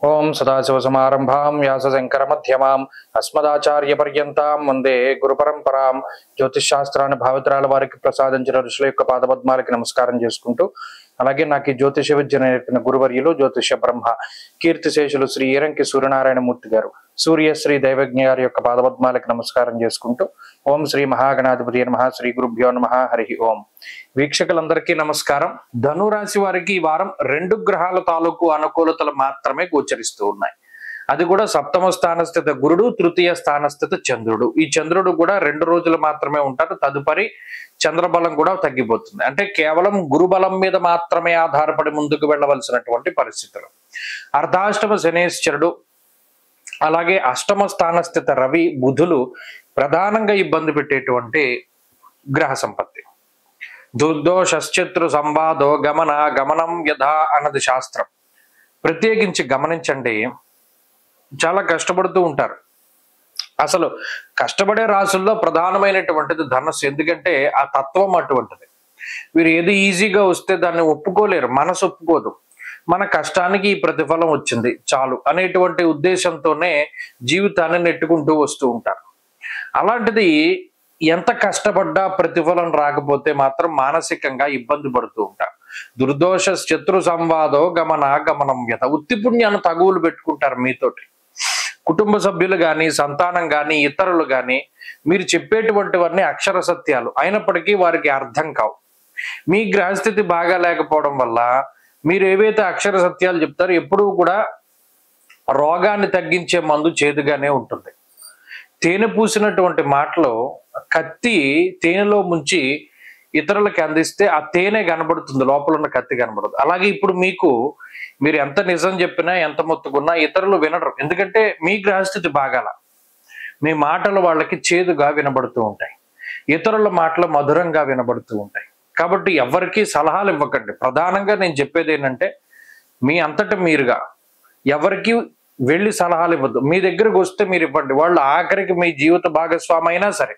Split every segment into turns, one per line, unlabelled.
ఓం సదాశివసమారంభాం వ్యాసశంకరమధ్యమాం అస్మదాచార్యపర్యంతాం వందే గురుపరంపరాం. జ్యోతిషాస్త్రాన్ని భావితరాల వారికి ప్రసాదించిన ఋషుల యొక్క పాదపద్మాలకి నమస్కారం చేసుకుంటూ, అలాగే నాకు ఈ జ్యోతిష విద్య నేర్పిన గురువర్యులు జ్యోతిష బ్రహ్మ కీర్తిశేషులు శ్రీ ఈరంకి సూర్యనారాయణమూర్తి గారు, సూర్యశ్రీ దైవజ్ఞ గారి యొక్క పాదపద్మాలకి నమస్కారం చేసుకుంటూ, ఓం శ్రీ మహాగణాధిపతి నమః, శ్రీ గురుభ్యో నమః, హరి ఓం. వీక్షకులందరికీ నమస్కారం. ధనురాశి వారికి ఈ వారం 2 గ్రహాల తాలూకు అనుకూలతలు మాత్రమే గోచరిస్తూ ఉన్నాయి. అది కూడా సప్తమ స్థానస్థిత గురుడు, తృతీయ స్థానస్థిత చంద్రుడు. ఈ చంద్రుడు కూడా 2 రోజులు మాత్రమే ఉంటారు. తదుపరి చంద్రబలం కూడా తగ్గిపోతుంది. అంటే కేవలం గురుబలం మీద మాత్రమే ఆధారపడి ముందుకు వెళ్ళవలసినటువంటి పరిస్థితులు. అర్ధాష్టమ శనేశ్వరుడు, అలాగే అష్టమ స్థానస్థిత రవి, బుధులు ప్రధానంగా ఇబ్బంది పెట్టేటువంటి గ్రహ సంపత్తి. దుర్దోషశ్చత్రు సంవాదో గమనం యథా అన్నది శాస్త్రం. ప్రత్యేకించి గమనించండి, చాలా కష్టపడుతూ ఉంటారు. అసలు కష్టపడే రాసుల్లో ప్రధానమైనటువంటిది ధనస్సు. ఎందుకంటే ఆ తత్వం అటువంటిది. వీరు ఏది ఈజీగా వస్తే దాన్ని ఒప్పుకోలేరు, మనసు ఒప్పుకోదు. మన కష్టానికి ఈ ప్రతిఫలం వచ్చింది చాలు అనేటువంటి ఉద్దేశంతోనే జీవితాన్ని నెట్టుకుంటూ వస్తూ ఉంటారు. అలాంటిది ఎంత కష్టపడ్డా ప్రతిఫలం రాకపోతే మాత్రం మానసికంగా ఇబ్బంది పడుతూ ఉంటారు. దుర్దోష శత్రు సంవాదో గమనం యథ. ఉత్తిపుణ్యాన్ని తగువులు పెట్టుకుంటారు మీతోటి. కుటుంబ సభ్యులు కానీ, సంతానం కానీ, ఇతరులు కానీ మీరు చెప్పేటువంటివన్నీ అక్షర సత్యాలు అయినప్పటికీ వారికి అర్థం కావు. మీ గ్రహస్థితి బాగా లేకపోవడం వల్ల మీరు ఏవైతే అక్షర సత్యాలు చెప్తారో ఎప్పుడూ కూడా రోగాన్ని తగ్గించే మందు చేదుగానే ఉంటుంది. తేనె పూసినటువంటి మాటలో కత్తి తేనెలో ముంచి ఇతరులకి అందిస్తే ఆ తేనె కనబడుతుంది, లోపల ఉన్న కత్తి కనబడదు. అలాగే ఇప్పుడు మీరు ఎంత నిజం చెప్పినా, ఎంత మొత్తుకున్నా ఇతరులు వినరు. ఎందుకంటే మీ గ్రహస్థితి బాగాల. మీ మాటలు వాళ్ళకి చేదుగా వినబడుతూ ఉంటాయి, ఇతరుల మాటలు మధురంగా వినబడుతూ ఉంటాయి. కాబట్టి ఎవరికి సలహాలు ఇవ్వకండి. ప్రధానంగా నేను చెప్పేది ఏంటంటే, మీ అంతట మీరుగా ఎవరికి వెళ్ళి సలహాలు ఇవ్వద్దు. మీ దగ్గరకు వస్తే మీరు ఇవ్వండి. వాళ్ళు ఆఖరికి మీ జీవిత భాగస్వామి అయినా సరే,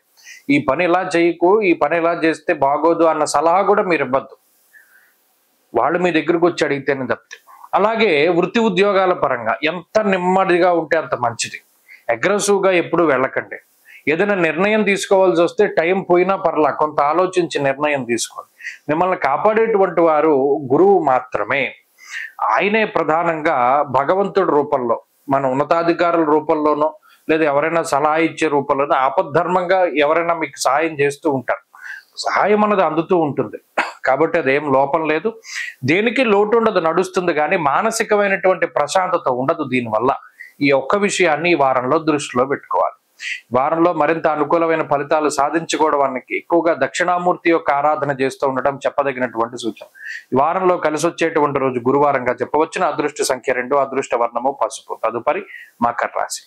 ఈ పని ఇలా చేయకు, ఈ పని ఇలా చేస్తే బాగోదు అన్న సలహా కూడా మీరు ఇవ్వద్దు. వాళ్ళు మీ దగ్గరకు వచ్చి అడిగితేనే తప్పితే. అలాగే వృత్తి ఉద్యోగాల పరంగా ఎంత నెమ్మదిగా ఉంటే అంత మంచిది. అగ్రెసివ్గా ఎప్పుడు వెళ్ళకండి. ఏదైనా నిర్ణయం తీసుకోవాల్సి వస్తే టైం పోయినా పర్లా, కొంత ఆలోచించి నిర్ణయం తీసుకోండి. మిమ్మల్ని కాపాడేటువంటి వారు గురువు మాత్రమే. ఆయనే ప్రధానంగా భగవంతుడి రూపంలో, మన ఉన్నతాధికారుల రూపంలోనో, లేదా ఎవరైనా సలహా ఇచ్చే రూపంలోనో ఆపద్ధర్మంగా ఎవరైనా మీకు సహాయం చేస్తూ ఉంటారు. సహాయం అన్నది అందుతూ ఉంటుంది. కాబట్టి అదేం లోపం లేదు, దేనికి లోటు ఉండదు, నడుస్తుంది. కానీ మానసికమైనటువంటి ప్రశాంతత ఉండదు దీనివల్ల. ఈ ఒక్క విషయాన్ని ఈ వారంలో దృష్టిలో పెట్టుకోవాలి. వారంలో మరింత అనుకూలమైన ఫలితాలు సాధించుకోవడానికి ఎక్కువగా దక్షిణామూర్తి యొక్క ఆరాధన చేస్తూ ఉండటం చెప్పదగినటువంటి సూచన. ఈ వారంలో కలిసి వచ్చేటువంటి రోజు గురువారంగా చెప్పవచ్చున. అదృష్ట సంఖ్య 2, అదృష్ట వర్ణము పసుపు. తదుపరి మకర రాశి.